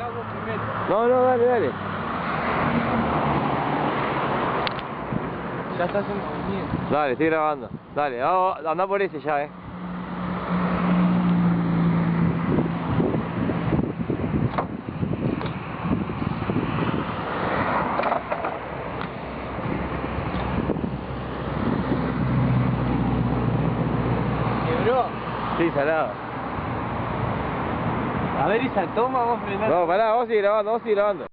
hago primero. No, dale, dale. Ya estás en movimiento. Dale, estoy grabando. Dale, anda por ese ya, ¿Quebró? Sí, salado. A ver esa toma, vamos a frenar. No, pará, vos sigue grabando,